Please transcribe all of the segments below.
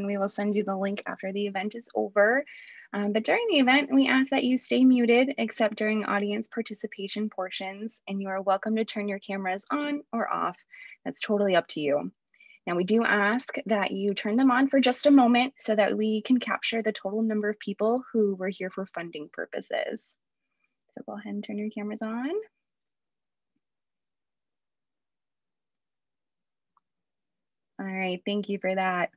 and we will send you the link after the event is over. But during the event, we ask that you stay muted except during audience participation portions, and you are welcome to turn your cameras on or off. That's totally up to you. Now, we do ask that you turn them on for just a moment so that we can capture the total number of people who were here for funding purposes. So go ahead and turn your cameras on. All right, thank you for that.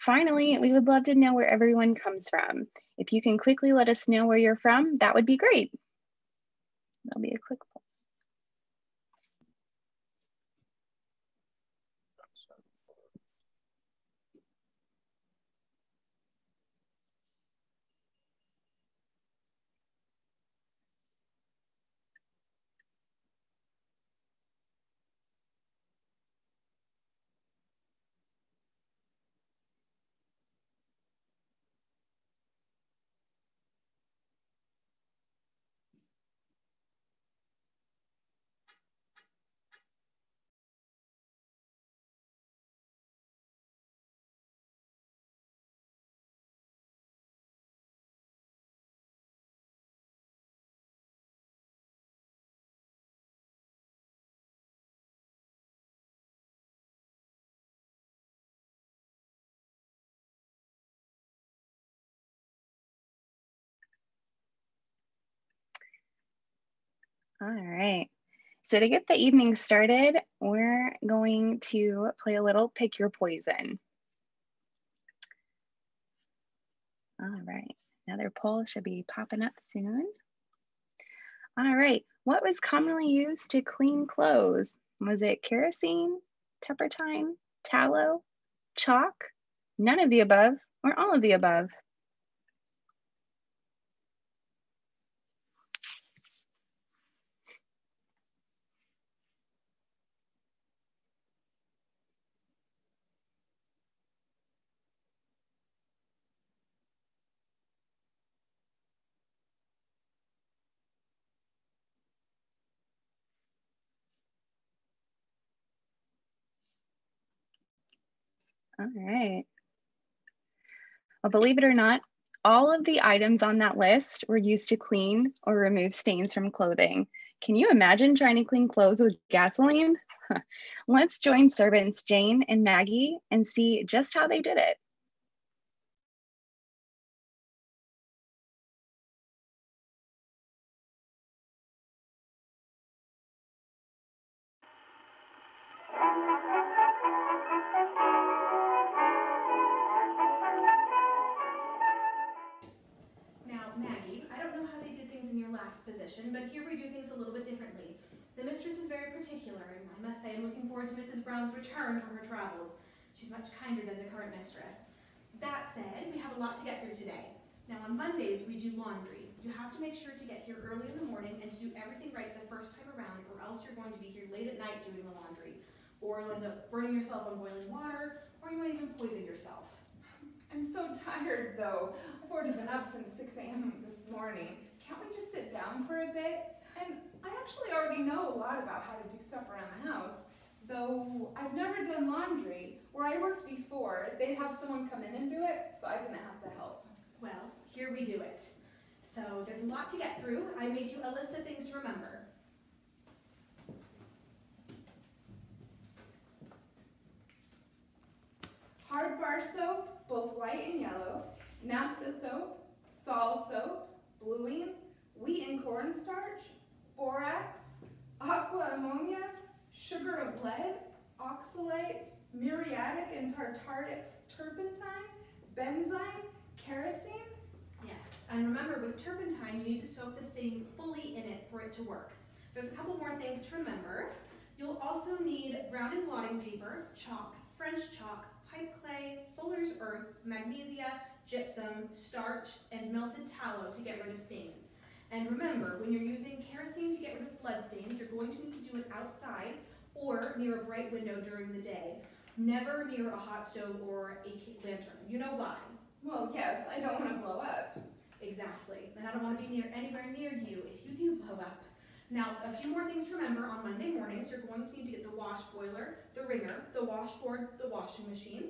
Finally, we would love to know where everyone comes from. If you can quickly let us know where you're from, that would be great. That'll be a quick poll. All right. So to get the evening started, we're going to play a little Pick Your Poison. All right, another poll should be popping up soon. All right, what was commonly used to clean clothes? Was it kerosene, turpentine, tallow, chalk, none of the above, or all of the above? All right. Well, believe it or not, all of the items on that list were used to clean or remove stains from clothing. Can you imagine trying to clean clothes with gasoline? Let's join servants Jane and Maggie and see just how they did it. Now, Maggie, I don't know how they did things in your last position, but here we do things a little bit differently. The mistress is very particular, and I must say I'm looking forward to Mrs. Brown's return from her travels. She's much kinder than the current mistress. That said, we have a lot to get through today. Now, on Mondays, we do laundry. You have to make sure to get here early in the morning and to do everything right the first time around, or else you're going to be here late at night doing the laundry. Or you'll end up burning yourself on boiling water, or you might even poison yourself. I'm so tired, though. I've already been up since 6 a.m. this morning. Can't we just sit down for a bit? And I actually already know a lot about how to do stuff around the house, though I've never done laundry. Where I worked before, they'd have someone come in and do it, so I didn't have to help. Well, here we do it. So there's a lot to get through. I made you a list of things to remember. Hard bar soap, both white and yellow, naphtha soap, sol soap, bluing, wheat and cornstarch, borax, aqua ammonia, sugar of lead, oxalate, muriatic and tartaric turpentine, benzine, kerosene. Yes, and remember with turpentine, you need to soak the stain fully in it for it to work. There's a couple more things to remember. You'll also need brown and blotting paper, chalk, French chalk, pipe clay, fuller's earth, magnesia, gypsum, starch, and melted tallow to get rid of stains. And remember, when you're using kerosene to get rid of blood stains, you're going to need to do it outside or near a bright window during the day. Never near a hot stove or a lantern. You know why? Well, yes, I don't want to blow up. Exactly, and I don't want to be anywhere near you if you do blow up. Now, a few more things to remember. On Monday mornings, you're going to need to get the wash boiler, the wringer, the washboard, the washing machine,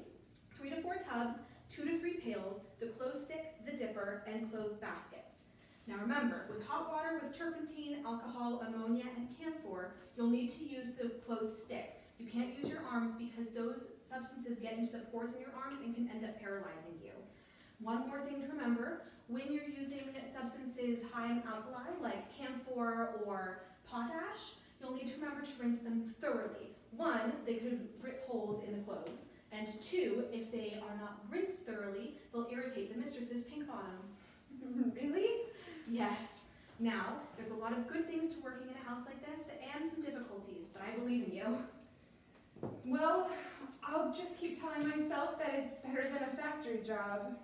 3 to 4 tubs, 2 to 3 pails, the clothes stick, the dipper, and clothes baskets. Now remember, with hot water with turpentine, alcohol, ammonia, and camphor, you'll need to use the clothes stick. You can't use your arms because those substances get into the pores in your arms and can end up paralyzing you. One more thing to remember, when you're using substances high in alkali like camphor or potash, you'll need to remember to rinse them thoroughly. One, they could rip holes in the clothes, and two, if they are not rinsed thoroughly, they'll irritate the mistress's pink bottom. Really? Yes. Now, there's a lot of good things to working in a house like this and some difficulties, but I believe in you. Well, I'll just keep telling myself that it's better than a factory job.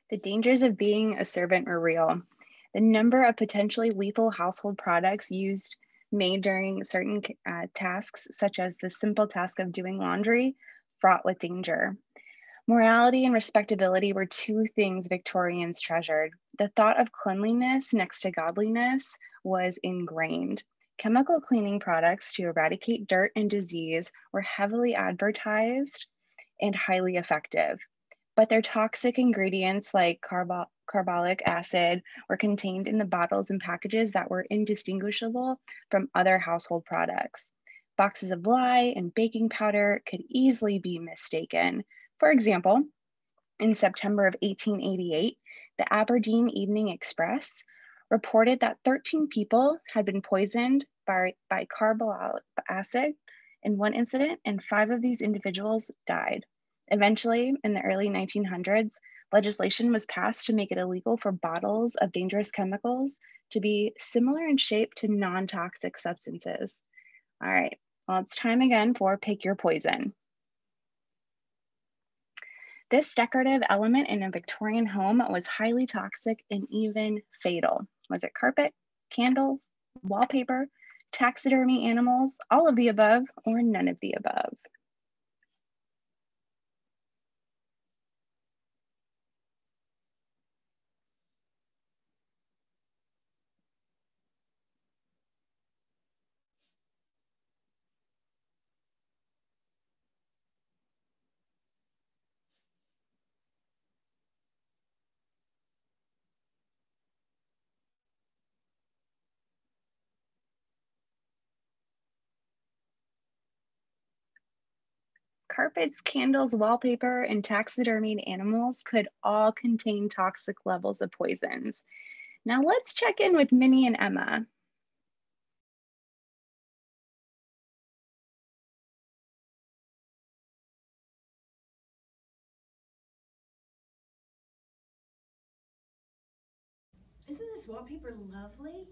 The dangers of being a servant were real. The number of potentially lethal household products used made during certain tasks, such as the simple task of doing laundry, fraught with danger. Morality and respectability were two things Victorians treasured. The thought of cleanliness next to godliness was ingrained. Chemical cleaning products to eradicate dirt and disease were heavily advertised and highly effective, but their toxic ingredients like carbolic acid were contained in the bottles and packages that were indistinguishable from other household products. Boxes of lye and baking powder could easily be mistaken. For example, in September of 1888, the Aberdeen Evening Express reported that 13 people had been poisoned by carbolic acid in one incident, and 5 of these individuals died. Eventually, in the early 1900s, legislation was passed to make it illegal for bottles of dangerous chemicals to be similar in shape to non-toxic substances. All right, well, it's time again for Pick Your Poison. This decorative element in a Victorian home was highly toxic and even fatal. Was it carpet, candles, wallpaper, taxidermy animals, all of the above, or none of the above? Carpets, candles, wallpaper, and taxidermied animals could all contain toxic levels of poisons. Now let's check in with Minnie and Emma. Isn't this wallpaper lovely?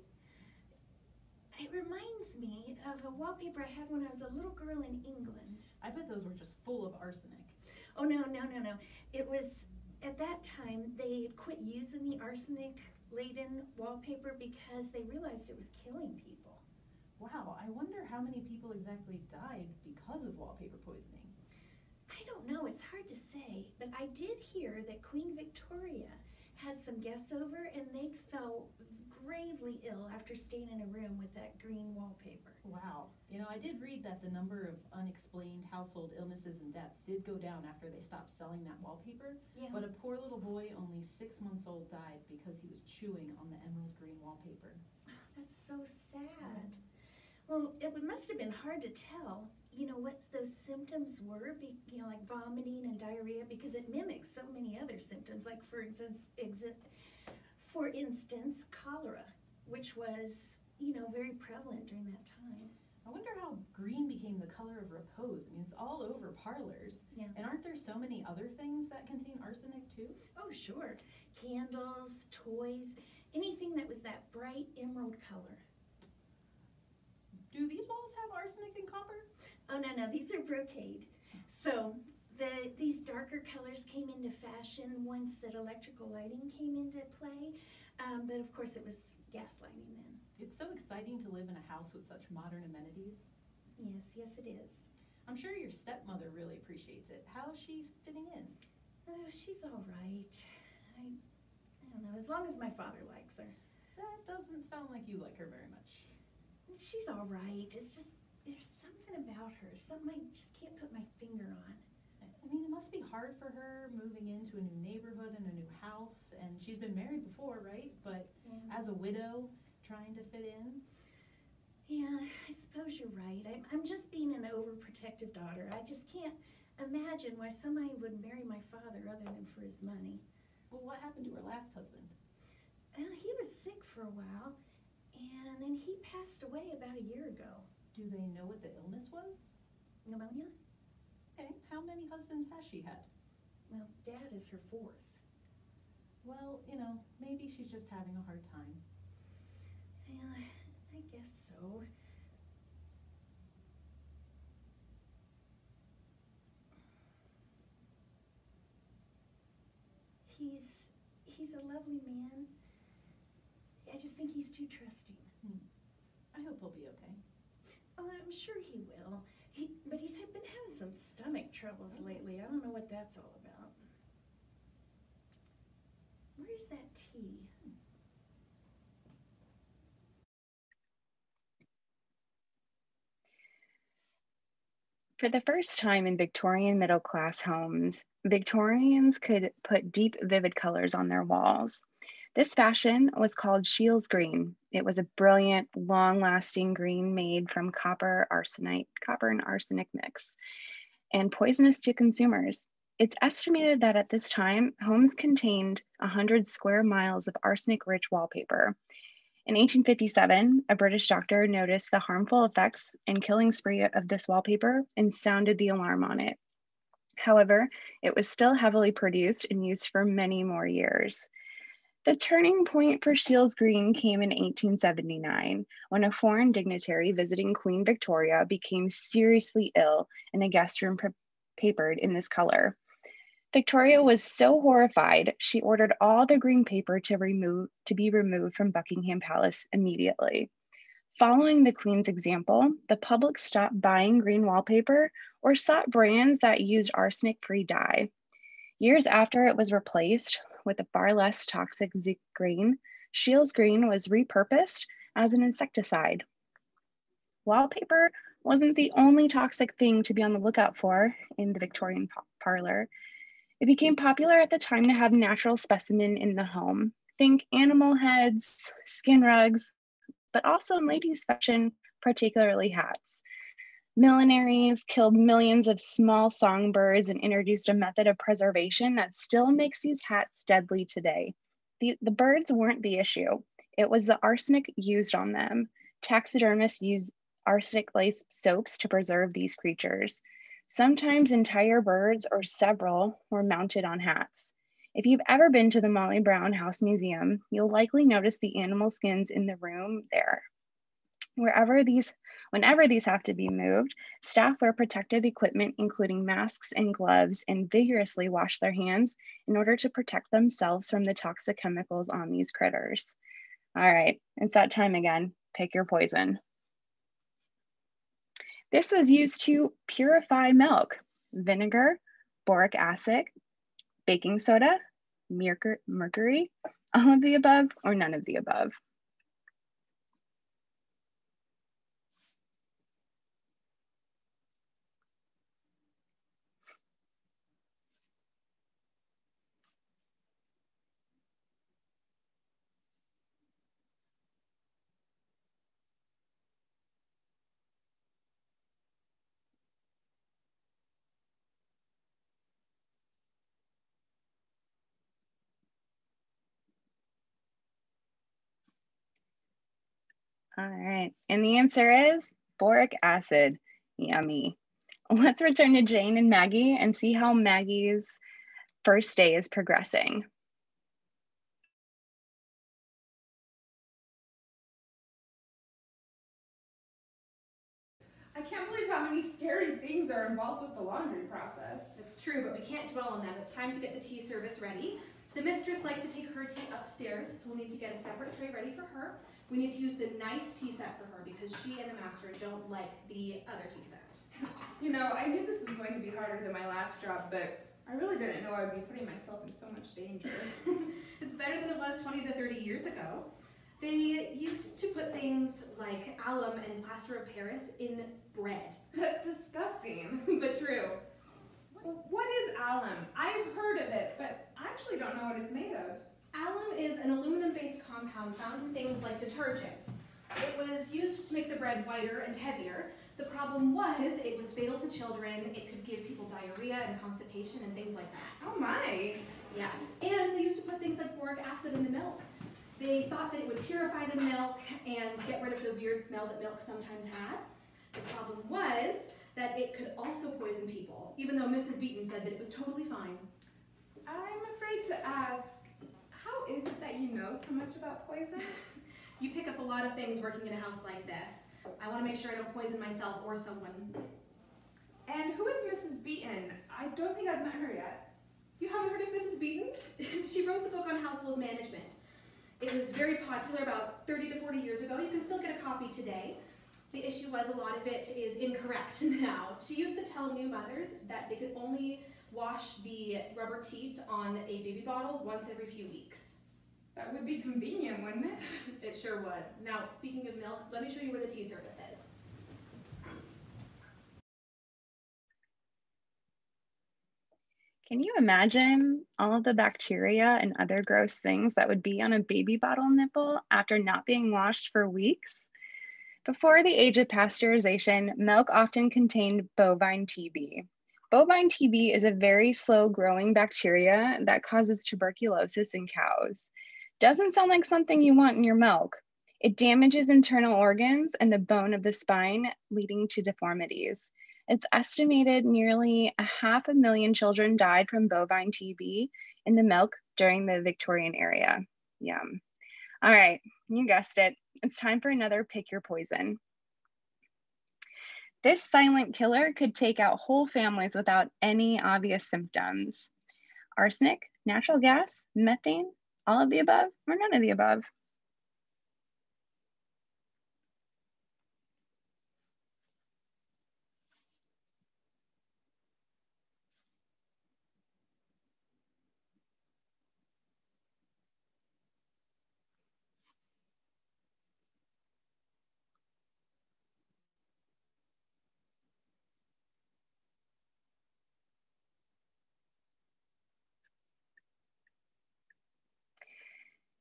It reminds me of a wallpaper I had when I was a little girl in England. I bet those were just full of arsenic. Oh, no. It was, at that time, they had quit using the arsenic-laden wallpaper because they realized it was killing people. Wow, I wonder how many people exactly died because of wallpaper poisoning. I don't know, it's hard to say, but I did hear that Queen Victoria had some guests over and they fell gravely ill after staying in a room with that green wallpaper. Wow. You know, I did read that the number of unexplained household illnesses and deaths did go down after they stopped selling that wallpaper. Yeah. But a poor little boy, only 6 months old, died because he was chewing on the emerald green wallpaper. That's so sad. Well, it must have been hard to tell, what those symptoms were, like vomiting and diarrhea, because it mimics so many other symptoms, like for instance, cholera, which was, very prevalent during that time. I wonder how green became the color of repose. I mean, it's all over parlors. Yeah. And aren't there so many other things that contain arsenic too? Oh, sure. Candles, toys, anything that was that bright emerald color. Do these walls have arsenic and copper? Oh, no, these are brocade. So these darker colors came into fashion once that electrical lighting came into play, but of course it was gas lighting then. It's so exciting to live in a house with such modern amenities. Yes it is. I'm sure your stepmother really appreciates it. How's she fitting in? Oh, she's all right. I don't know, as long as my father likes her. That doesn't sound like you like her very much. She's all right. there's something about her, something I just can't put my finger on. I mean, it must be hard for her moving into a new neighborhood and a new house, and she's been married before, right? But Yeah. as a widow, trying to fit in. Yeah, I suppose you're right. I'm just being an overprotective daughter. I just can't imagine why somebody would marry my father other than for his money. Well, what happened to her last husband? Well, he was sick for a while, and then he passed away about a year ago. Do they know what the illness was? Pneumonia? Okay, how many husbands has she had? Well, Dad is her fourth. Well, maybe she's just having a hard time. Well, I guess so. He's a lovely man. I just think he's too trusting. I hope he'll be okay. Oh, I'm sure he will. But he's been having some stomach troubles lately. I don't know what that's all about. Where's that tea? For the first time in Victorian middle class homes, Victorians could put deep, vivid colors on their walls. This fashion was called Shields green. It was a brilliant, long lasting green made from copper and arsenic mix, and poisonous to consumers. It's estimated that at this time, homes contained 100 square miles of arsenic rich wallpaper. In 1857, a British doctor noticed the harmful effects and killing spree of this wallpaper and sounded the alarm on it. However, it was still heavily produced and used for many more years. The turning point for Shields Green came in 1879 when a foreign dignitary visiting Queen Victoria became seriously ill and a guest room papered in this color. Victoria was so horrified, she ordered all the green paper to be removed from Buckingham Palace immediately. Following the Queen's example, the public stopped buying green wallpaper or sought brands that used arsenic-free dye. Years after it was replaced with a far less toxic green, Shields green was repurposed as an insecticide. Wallpaper wasn't the only toxic thing to be on the lookout for in the Victorian parlor. It became popular at the time to have natural specimen in the home. Think animal heads, skin rugs, but also in ladies' fashion, particularly hats. Millineries killed millions of small songbirds and introduced a method of preservation that still makes these hats deadly today. The birds weren't the issue. It was the arsenic used on them. Taxidermists used arsenic-laced soaps to preserve these creatures. Sometimes entire birds or several were mounted on hats. If you've ever been to the Molly Brown House Museum, you'll likely notice the animal skins in the room there. Whenever these have to be moved, staff wear protective equipment, including masks and gloves, and vigorously wash their hands in order to protect themselves from the toxic chemicals on these critters. All right, it's that time again. Pick your poison. This was used to purify milk, vinegar, boric acid, baking soda, mercury, all of the above, or none of the above. All right, and the answer is boric acid. Yummy. Let's return to Jane and Maggie and see how Maggie's first day is progressing. I can't believe how many scary things are involved with the laundry process. It's true, but we can't dwell on that. It's time to get the tea service ready. The mistress likes to take her tea upstairs, so we'll need to get a separate tray ready for her. We need to use the nice tea set for her because she and the master don't like the other tea set. You know, I knew this was going to be harder than my last job, but I really didn't know I would be putting myself in so much danger. It's better than it was 20 to 30 years ago. They used to put things like alum and plaster of Paris in bread. That's disgusting. But true. What is alum? I've heard of it, but I actually don't know what it's made of. Alum is an aluminum-based compound found in things like detergent. It was used to make the bread whiter and heavier. The problem was it was fatal to children. It could give people diarrhea and constipation and things like that. Oh my. Yes, and they used to put things like boric acid in the milk. They thought that it would purify the milk and get rid of the weird smell that milk sometimes had. The problem was that it could also poison people, even though Mrs. Beaton said that it was totally fine. I'm afraid to ask, how is it that you know so much about poisons? You pick up a lot of things working in a house like this. I want to make sure I don't poison myself or someone. And who is Mrs. Beaton? I don't think I've met her yet. You haven't heard of Mrs. Beaton? She wrote the book on household management. It was very popular about 30 to 40 years ago. You can still get a copy today. The issue was a lot of it is incorrect now. She used to tell new mothers that they could only wash the rubber teat on a baby bottle once every few weeks. That would be convenient, wouldn't it? It sure would. Now, speaking of milk, let me show you where the tea service is. Can you imagine all of the bacteria and other gross things that would be on a baby bottle nipple after not being washed for weeks? Before the age of pasteurization, milk often contained bovine TB. Bovine TB is a very slow growing bacteria that causes tuberculosis in cows. Doesn't sound like something you want in your milk. It damages internal organs and the bone of the spine, leading to deformities. It's estimated nearly 500,000 children died from bovine TB in the milk during the Victorian era. Yum. All right, you guessed it. It's time for another pick your poison. This silent killer could take out whole families without any obvious symptoms. Arsenic, natural gas, methane, all of the above, or none of the above?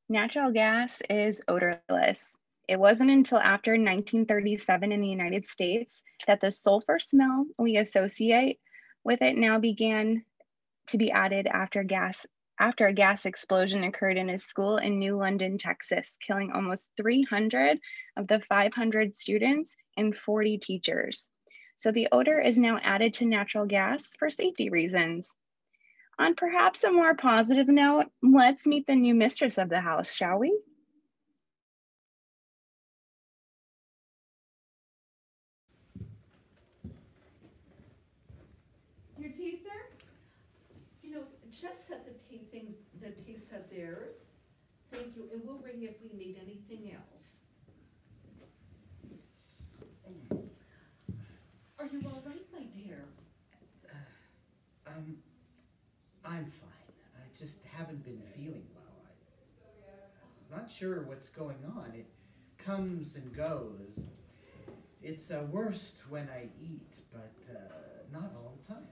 Natural gas is odorless. It wasn't until after 1937 in the United States that the sulfur smell we associate with it now began to be added after a gas explosion occurred in a school in New London, Texas, killing almost 300 of the 500 students and 40 teachers. So the odor is now added to natural gas for safety reasons. On perhaps a more positive note, let's meet the new mistress of the house, shall we? Your tea, sir? You know, just set the tea set there. Thank you, and we'll ring if we need anything else. Are you all right, my dear? I'm fine. I just haven't been feeling well. I'm not sure what's going on. It comes and goes. It's worst when I eat, but not all the time.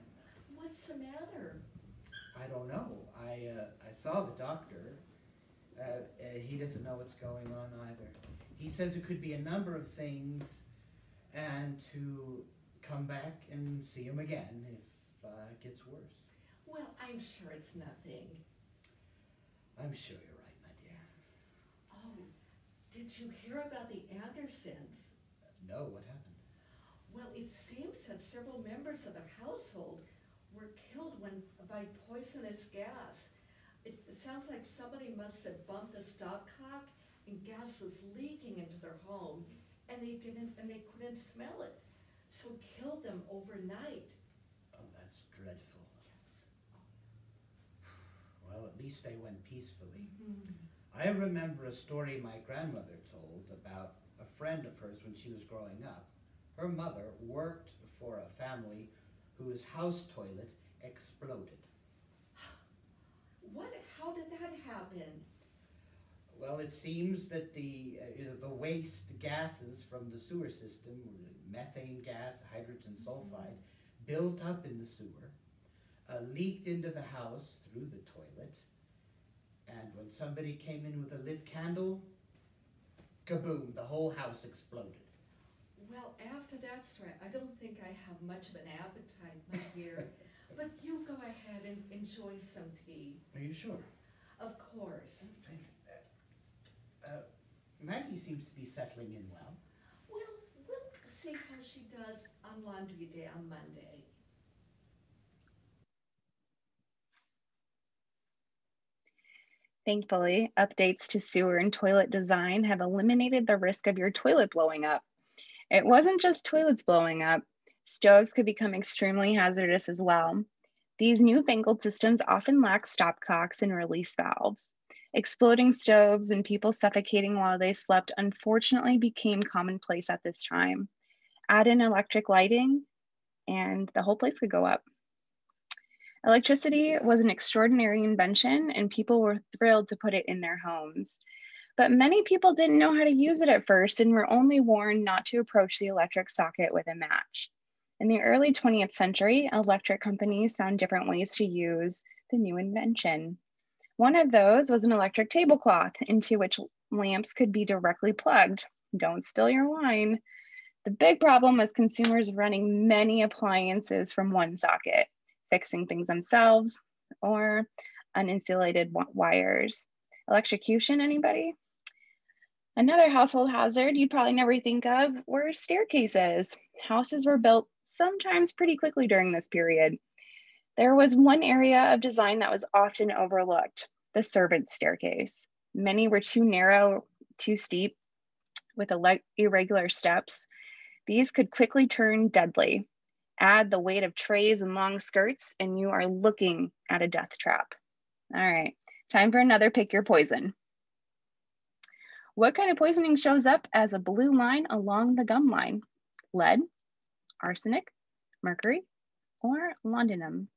What's the matter? I don't know. I saw the doctor. He doesn't know what's going on either. He says it could be a number of things, and to come back and see him again if it gets worse. Well, I'm sure it's nothing. I'm sure you're right, my dear. Oh, did you hear about the Andersons? No, what happened? Well, it seems that several members of the household were killed by poisonous gas. It sounds like somebody must have bumped the stopcock and gas was leaking into their home, and they couldn't smell it. So it killed them overnight. Oh, that's dreadful. Yes. Well, at least they went peacefully. Mm-hmm. I remember a story my grandmother told about a friend of hers when she was growing up. Her mother worked for a family whose house toilet exploded. What? How did that happen? Well, it seems that the waste gases from the sewer system, methane gas, hydrogen sulfide, built up in the sewer, leaked into the house through the toilet, and when somebody came in with a lit candle, kaboom, the whole house exploded. Well, after that story, I don't think I have much of an appetite, my dear. But you go ahead and enjoy some tea. Are you sure? Of course. Thank you. Maggie seems to be settling in well. Well, we'll see how she does on laundry day on Monday. Thankfully, updates to sewer and toilet design have eliminated the risk of your toilet blowing up. It wasn't just toilets blowing up, stoves could become extremely hazardous as well. These newfangled systems often lack stopcocks and release valves. Exploding stoves and people suffocating while they slept unfortunately became commonplace at this time. Add in electric lighting, and the whole place could go up. Electricity was an extraordinary invention, and people were thrilled to put it in their homes. But many people didn't know how to use it at first and were only warned not to approach the electric socket with a match. In the early 20th century, electric companies found different ways to use the new invention. One of those was an electric tablecloth into which lamps could be directly plugged. Don't spill your wine. The big problem was consumers running many appliances from one socket, fixing things themselves, or uninsulated wires. Electrocution, anybody? Another household hazard you'd probably never think of were staircases. Houses were built sometimes pretty quickly during this period. There was one area of design that was often overlooked, the servants' staircase. Many were too narrow, too steep, with irregular steps. These could quickly turn deadly. Add the weight of trays and long skirts, and you are looking at a death trap. All right, time for another pick your poison. What kind of poisoning shows up as a blue line along the gum line? Lead, arsenic, mercury, or laudanum?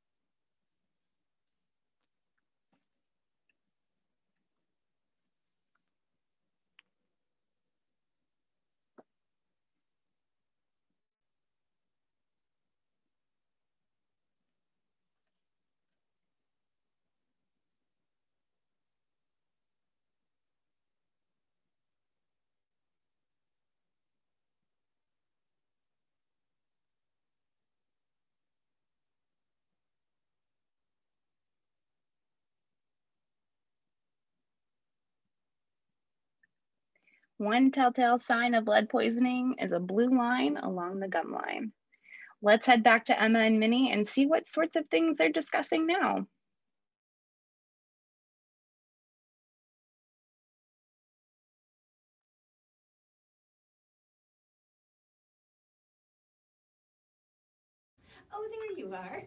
One telltale sign of lead poisoning is a blue line along the gum line. Let's head back to Emma and Minnie and see what sorts of things they're discussing now. Oh, there you are.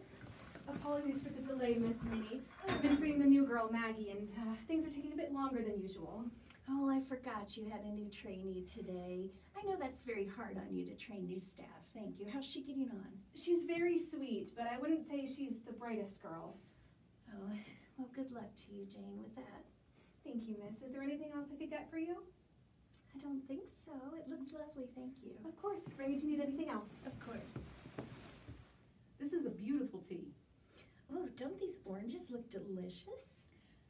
Apologies for the delay, Miss Minnie. I've been training the new girl, Maggie, and things are taking a bit longer than usual. Oh, I forgot you had a new trainee today. I know that's very hard on you to train new staff. Thank you. How's she getting on? She's very sweet, but I wouldn't say she's the brightest girl. Oh, well, good luck to you, Jane, with that. Thank you, miss. Is there anything else I could get for you? I don't think so. It looks lovely, thank you. Of course. Ring if you need anything else. Of course. This is a beautiful tea. Oh, don't these oranges look delicious?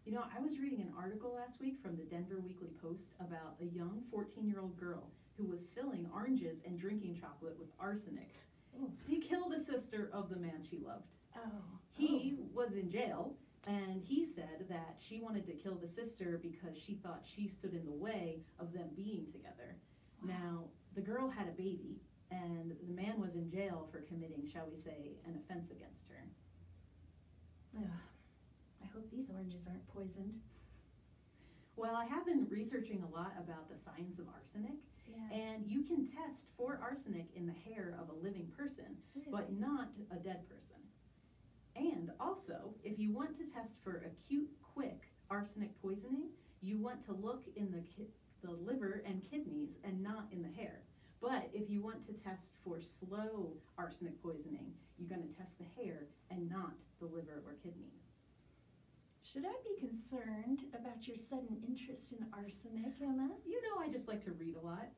You know, I was reading an article last week from the Denver Weekly Post about a young 14-year-old girl who was filling oranges and drinking chocolate with arsenic Oh. to kill the sister of the man she loved. Oh. He was in jail, and he said that she wanted to kill the sister because she thought she stood in the way of them being together. Wow. Now, the girl had a baby, and the man was in jail for committing, shall we say, an offense against her. Ugh. I hope these oranges aren't poisoned. Well, I have been researching a lot about the signs of arsenic, Yeah. and you can test for arsenic in the hair of a living person, Really? but not a dead person. And also, if you want to test for acute, quick arsenic poisoning, you want to look in the liver and kidneys and not in the hair. But if you want to test for slow arsenic poisoning, you're going to test the hair and not the liver or kidneys. Should I be concerned about your sudden interest in arsenic, Emma? You know, I just like to read a lot.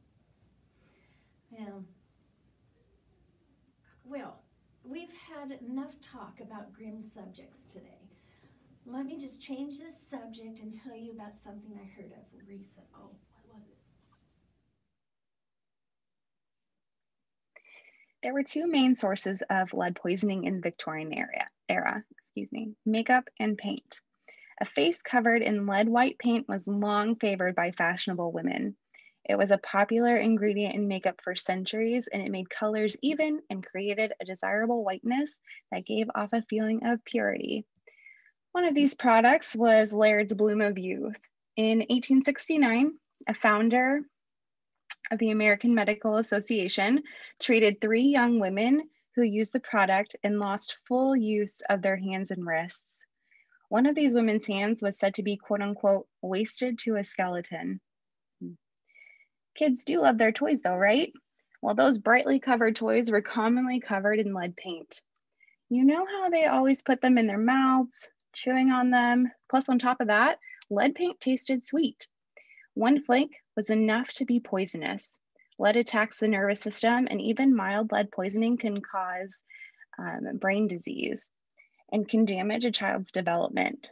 Well, we've had enough talk about grim subjects today. Let me just change this subject and tell you about something I heard of recent. Oh, what was it? There were two main sources of lead poisoning in Victorian era, makeup and paint. A face covered in lead white paint was long favored by fashionable women. It was a popular ingredient in makeup for centuries, and it made colors even and created a desirable whiteness that gave off a feeling of purity. One of these products was Laird's Bloom of Youth. In 1869, a founder of the American Medical Association treated 3 young women who used the product and lost full use of their hands and wrists. One of these women's hands was said to be quote unquote wasted to a skeleton. Kids do love their toys though, right? Well, those brightly covered toys were commonly covered in lead paint. You know how they always put them in their mouths, chewing on them? Plus, on top of that, lead paint tasted sweet. One flake was enough to be poisonous. Lead attacks the nervous system, and even mild lead poisoning can cause brain disease and can damage a child's development.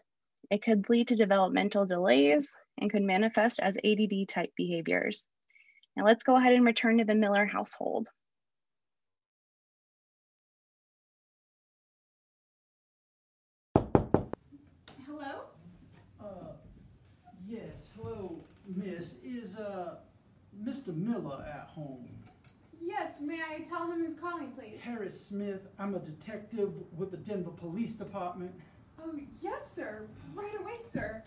It could lead to developmental delays and could manifest as ADD type behaviors. Now let's go ahead and return to the Miller household. Hello? Yes, hello, miss. Is, Mr. Miller at home? Yes, may I tell him who's calling, please? Harris Smith. I'm a detective with the Denver Police Department. Oh, yes, sir. Right away, sir.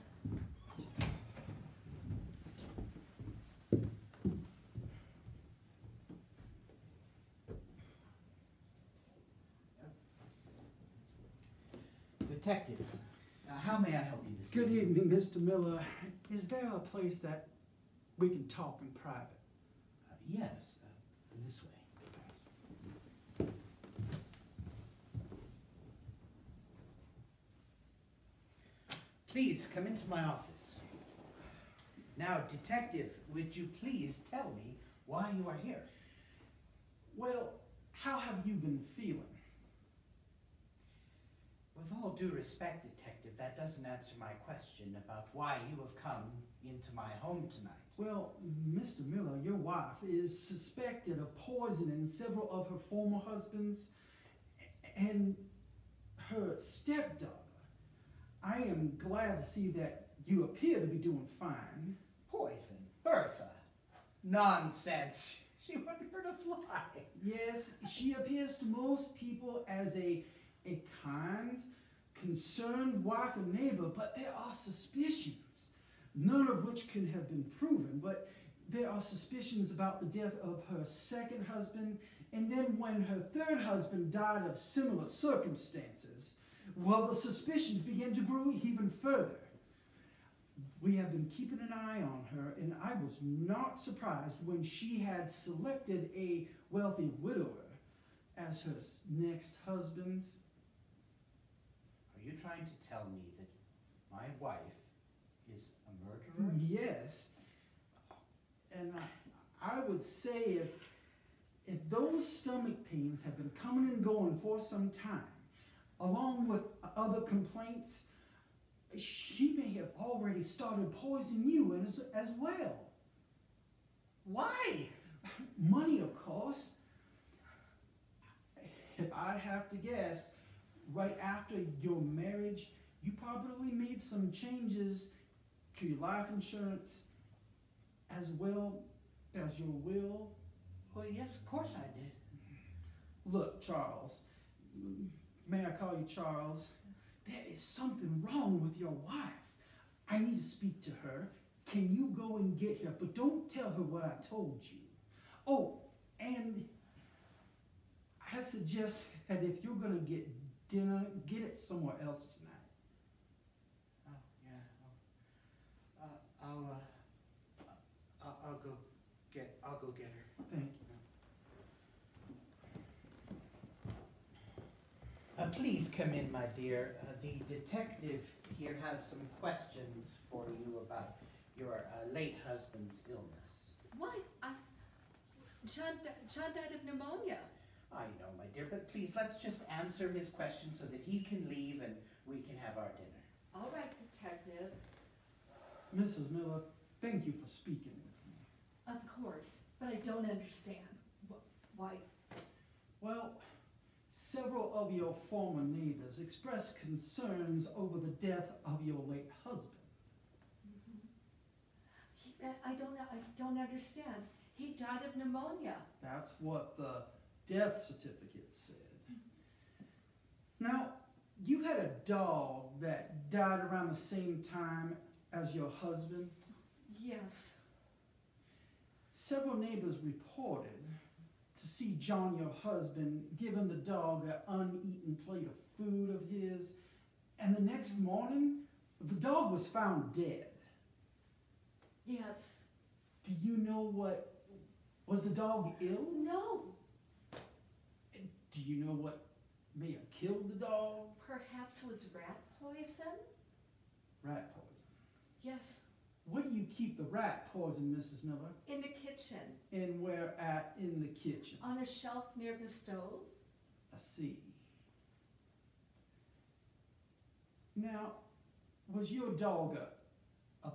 Detective, how may I help you this Good evening? evening, Mr. Miller. Is there a place that we can talk in private? Yes, this way. Please come into my office. Now, detective, would you please tell me why you are here? Well, how have you been feeling? With all due respect, detective, that doesn't answer my question about why you have come into my home tonight. Well, Mr. Miller, your wife is suspected of poisoning several of her former husbands and her stepdaughter. I am glad to see that you appear to be doing fine. Poison? Bertha? Nonsense. She wouldn't hurt a fly. Yes, she appears to most people as a kind, concerned wife and neighbor, but there are suspicions, none of which can have been proven, but there are suspicions about the death of her second husband, and then when her third husband died of similar circumstances, well, the suspicions began to grow even further. We have been keeping an eye on her, and I was not surprised when she had selected a wealthy widower as her next husband. Are you trying to tell me that my wife is a murderer? Yes. And I would say if those stomach pains have been coming and going for some time, along with other complaints, she may have already started poisoning you as well. Why? Money, of course. If I have to guess, right after your marriage, you probably made some changes to your life insurance as well as your will. Well, yes, of course I did. Look, Charles, may I call you Charles? There is something wrong with your wife. I need to speak to her. Can you go and get her? But don't tell her what I told you. Oh, and I suggest that if you're going to get dinner, get it somewhere else tonight. Oh, yeah. I'll go get her. Thank you. Please come in, my dear. The detective here has some questions for you about your late husband's illness. Why? John died of pneumonia. I know, my dear, but please, let's just answer his questions so that he can leave and we can have our dinner. All right, detective. Mrs. Miller, thank you for speaking with me. Of course, but I don't understand. Why? Well, several of your former neighbors expressed concerns over the death of your late husband. I don't understand. He died of pneumonia. That's what the death certificate said. Now, you had a dog that died around the same time as your husband? Yes. Several neighbors reported to see John, your husband, giving the dog an uneaten plate of food of his, and the next morning, the dog was found dead. Yes. Do you know what, was the dog ill? No. Do you know what may have killed the dog? Perhaps it was rat poison? Rat poison. Yes. Where do you keep the rat poison, Mrs. Miller? In the kitchen. And where at in the kitchen? On a shelf near the stove. I see. Now, was your dog a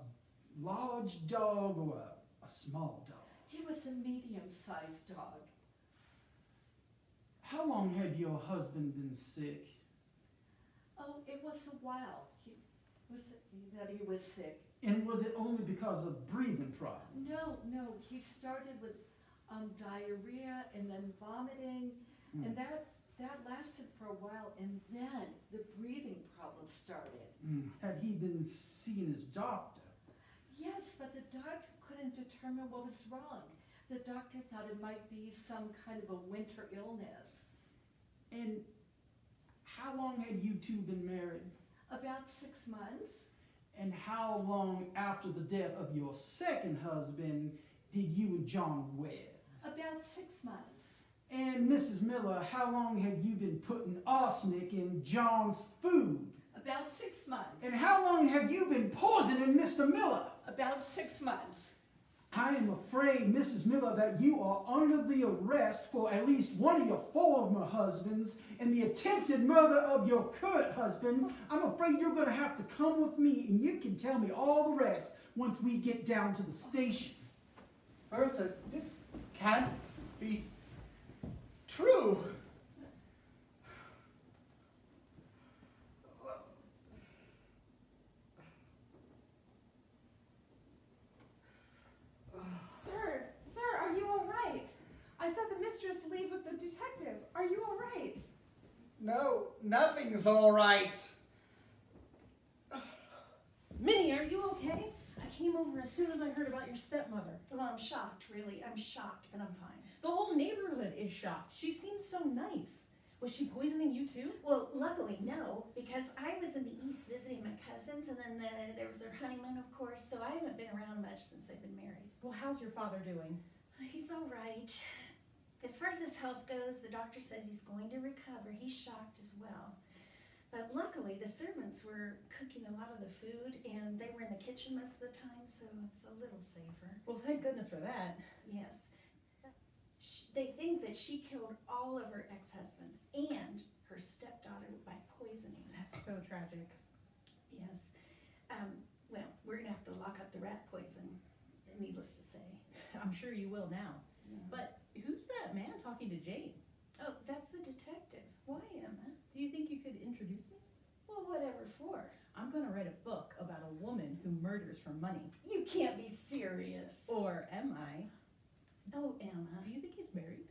large dog or a small dog? He was a medium-sized dog. How long had your husband been sick? Oh, it was a while. He was sick. And was it only because of breathing problems? No. He started with diarrhea and then vomiting, and that lasted for a while, and then the breathing problems started. Had he been seeing his doctor? Yes, but the doctor couldn't determine what was wrong. The doctor thought it might be some kind of a winter illness. And how long had you two been married? About 6 months. And how long after the death of your second husband did you and John wed? About 6 months. And Mrs. Miller, how long had you been putting arsenic in John's food? About 6 months. And how long have you been poisoning Mr. Miller? About 6 months. I am afraid, Mrs. Miller, that you are under the arrest for at least one of your former husbands and the attempted murder of your current husband. I'm afraid you're going to have to come with me, and you can tell me all the rest once we get down to the station. Bertha, this can't be true. Sir, are you all right? I saw the mistress leave with the detective. Are you all right? No, nothing's all right. Minnie, are you okay? I came over as soon as I heard about your stepmother. Well, I'm shocked, really. I'm shocked, but I'm fine. The whole neighborhood is shocked. She seems so nice. Was she poisoning you too? Well, luckily, no, because I was in the East visiting my cousins, and then there was their honeymoon, of course, so I haven't been around much since they've been married. Well, how's your father doing? He's all right. As far as his health goes, the doctor says he's going to recover. He's shocked as well. But luckily, the servants were cooking a lot of the food, and they were in the kitchen most of the time, so it's a little safer. Well, thank goodness for that. Yes. They think that she killed all of her ex-husbands and her stepdaughter by poisoning. That's so tragic. Yes. Well, we're going to have to lock up the rat poison, needless to say. I'm sure you will now. Yeah. But who's that man talking to Jane? Oh, that's the detective. Why, Emma? Do you think you could introduce me? Well, whatever for. I'm going to write a book about a woman who murders for money. You can't be serious. Or am I? Oh, Emma. Do you think he's married?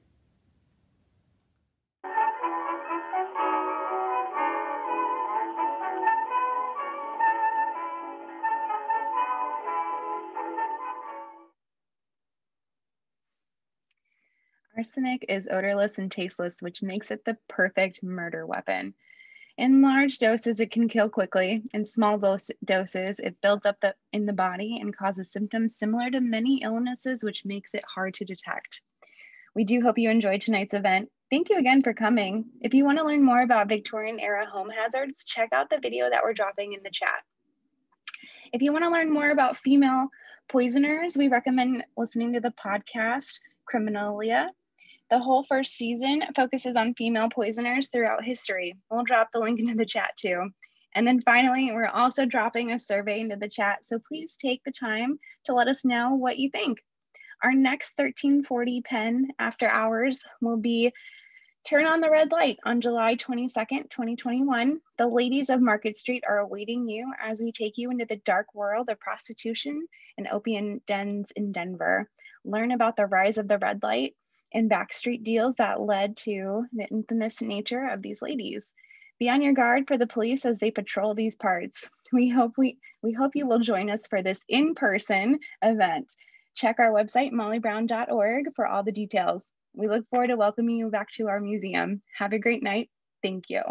Arsenic is odorless and tasteless, which makes it the perfect murder weapon. In large doses, it can kill quickly. In small doses, it builds up in the body and causes symptoms similar to many illnesses, which makes it hard to detect. We do hope you enjoyed tonight's event. Thank you again for coming. If you want to learn more about Victorian era home hazards, check out the video that we're dropping in the chat. If you want to learn more about female poisoners, we recommend listening to the podcast Criminalia. The whole first season focuses on female poisoners throughout history. We'll drop the link into the chat too. And then finally, we're also dropping a survey into the chat, so please take the time to let us know what you think. Our next 1340 Penn After Hours will be Turn on the Red Light on July 22nd, 2021. The ladies of Market Street are awaiting you as we take you into the dark world of prostitution and opium dens in Denver. Learn about the rise of the red light and backstreet deals that led to the infamous nature of these ladies. Be on your guard for the police as they patrol these parts. We hope you will join us for this in-person event. Check our website, mollybrown.org, for all the details. We look forward to welcoming you back to our museum. Have a great night. Thank you.